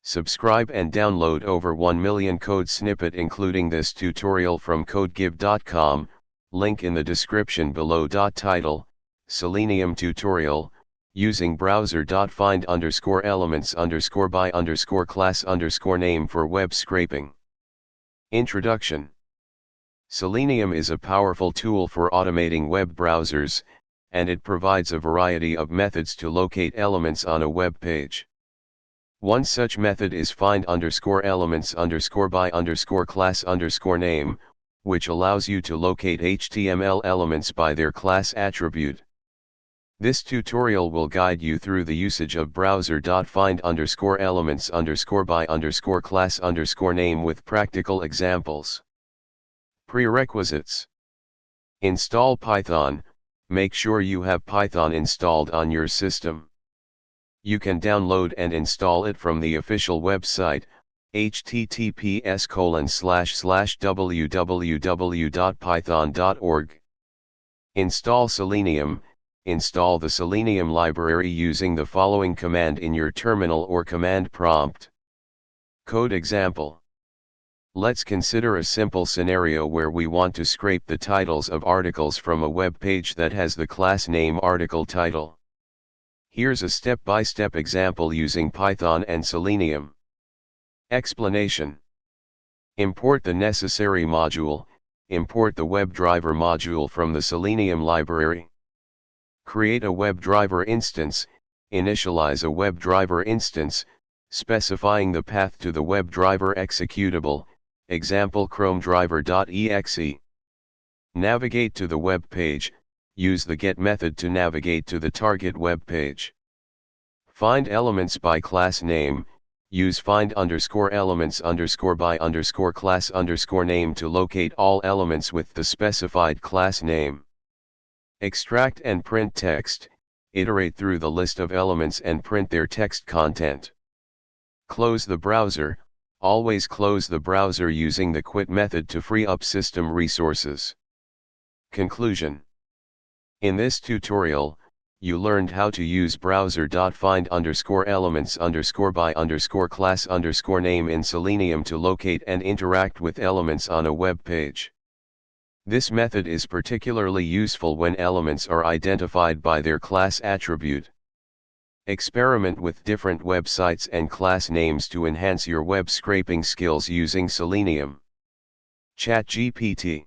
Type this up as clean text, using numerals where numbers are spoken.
Subscribe and download over 1 million code snippet including this tutorial from codegive.com, link in the description below. Title, Selenium tutorial, using browser.find _elements by class name for web scraping. Introduction. Selenium is a powerful tool for automating web browsers, and it provides a variety of methods to locate elements on a web page. One such method is find _elements by class name, which allows you to locate HTML elements by their class attribute. This tutorial will guide you through the usage of browser.find _elements by class name with practical examples. Prerequisites. Install Python. Make sure you have Python installed on your system. You can download and install it from the official website, https://www.python.org. Install Selenium. Install the Selenium library using the following command in your terminal or command prompt. Code example. Let's consider a simple scenario where we want to scrape the titles of articles from a web page that has the class name article title. Here's a step-by-step example using Python and Selenium. Explanation. Import the necessary module. Import the webdriver module from the Selenium library. Create a webdriver instance. Initialize a webdriver instance, specifying the path to the webdriver executable, example chromedriver.exe. Navigate to the web page. Use the get method to navigate to the target web page. Find elements by class name. Use find _elements by class name to locate all elements with the specified class name. Extract and print text. Iterate through the list of elements and print their text content. Close the browser. Always close the browser using the quit method to free up system resources. Conclusion. In this tutorial, you learned how to use browser.find _elements by class name in Selenium to locate and interact with elements on a web page. This method is particularly useful when elements are identified by their class attribute. Experiment with different websites and class names to enhance your web scraping skills using Selenium. ChatGPT.